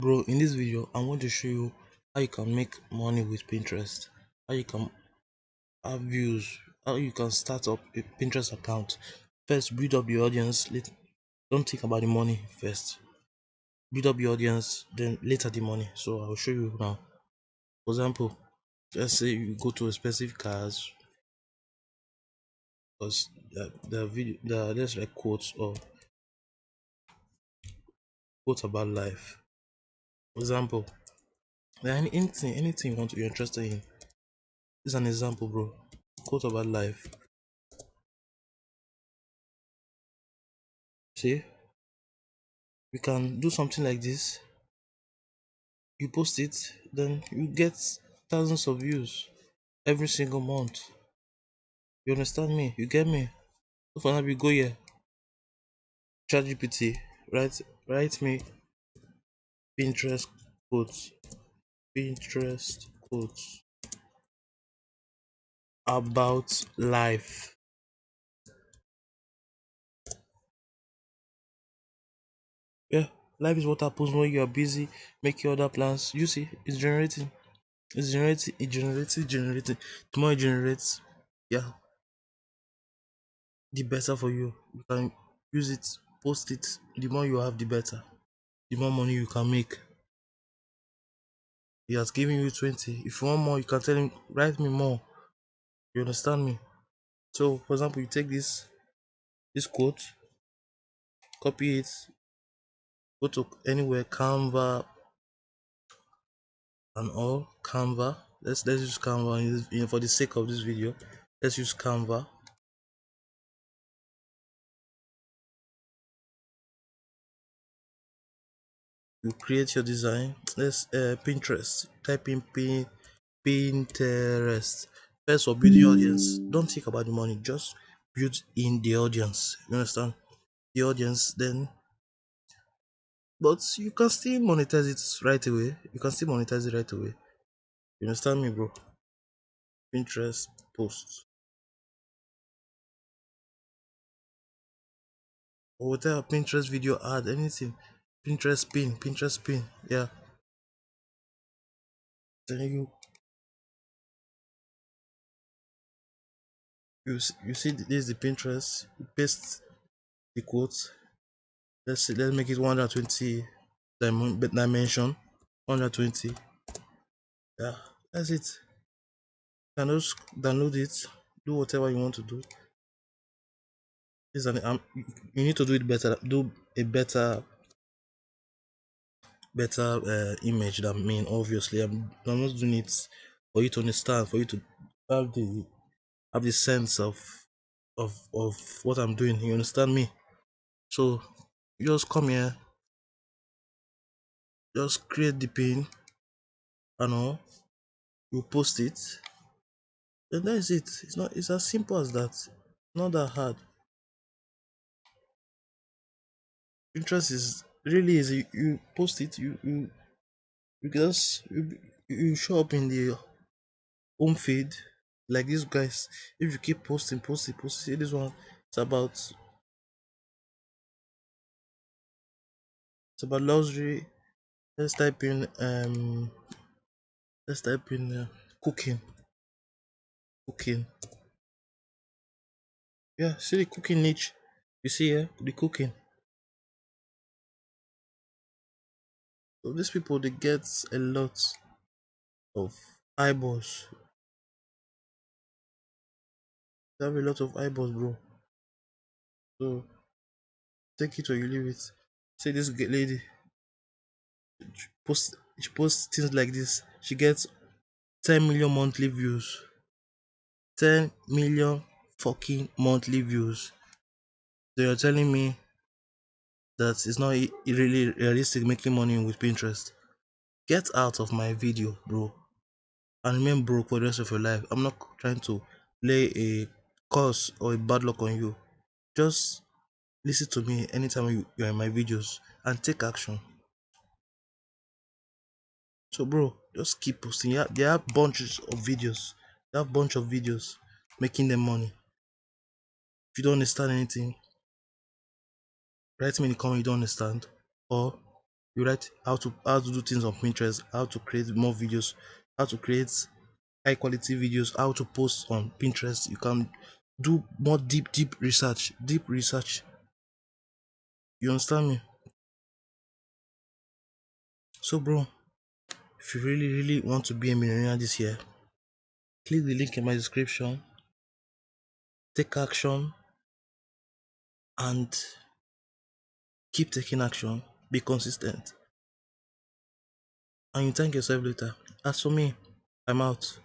Bro, in this video, I'm going to show you how you can make money with Pinterest, how you can have views, how you can start up a Pinterest account. First, build up your audience. Don't think about the money first. Build up your audience, then later the money. So I'll show you now. For example, let's say you go to a specific cars, because the video, there's like quotes or quotes about life. For example, anything you're interested in. This is an example, bro. Quote about life. See, you can do something like this. You post it, then you get thousands of views every single month. You understand me? You get me? So for example, you go here, ChatGPT, write me Pinterest quotes, Pinterest quotes about life. Yeah, life is what happens when you are busy making other plans. You see, it's generating. It's generating. The more it generates, yeah, the better for you. You can use it, post it. The more you have, the better. The more money you can make. He has given you 20. If you want more, you can tell him, write me more. You understand me? So, for example, you take this quote, copy it, go to anywhere, Canva and all. Canva. Let's use Canva for the sake of this video. Let's use Canva. You create your design. Let's Pinterest. Type in Pinterest. First for building audience. Don't think about the money. Just build in the audience. You understand? The audience. Then, but you can still monetize it right away. You can still monetize it right away. You understand me, bro? Pinterest post or whatever. Pinterest video ad. Anything. Pinterest pin. Yeah. Then you see this is the Pinterest. You paste the quotes. Let's make it 120 dimension. 120. Yeah, that's it. You can just download it, do whatever you want to do. This is you need to do it better. Do a better image than me. Obviously, I'm not doing it for you to understand, for you to have the sense of what I'm doing. You understand me? So you just come here, just create the pin and all. You post it, and that's it. It's as simple as that. Not that hard. Pinterest is really easy. You post it, you just you show up in the home feed like these guys. If you keep posting, see this one. It's about luxury. Let's type in cooking, cooking. Yeah, see the cooking niche. You see here the cooking. So these people they get a lot of eyeballs. They have a lot of eyeballs, bro. So take it or you leave it. See this lady she posts things like this. She gets 10 million monthly views. 10 million fucking monthly views. So you're telling me that it's not really realistic making money with Pinterest? Get out of my video, bro, and remain broke for the rest of your life. I'm not trying to lay a curse or a bad luck on you. Just listen to me anytime you're in my videos and take action. So, bro, just keep posting. Yeah, there are bunches of videos. They have bunch of videos making them money. If you don't understand anything, write me in the comment you don't understand, or You write how to do things on Pinterest, how to create more videos, how to create high quality videos, how to post on Pinterest. You can do more deep research, deep research. You understand me? So bro, if you really want to be a millionaire this year, click the link in my description, take action, and keep taking action. Be consistent, and you thank yourself later. As for me, I'm out.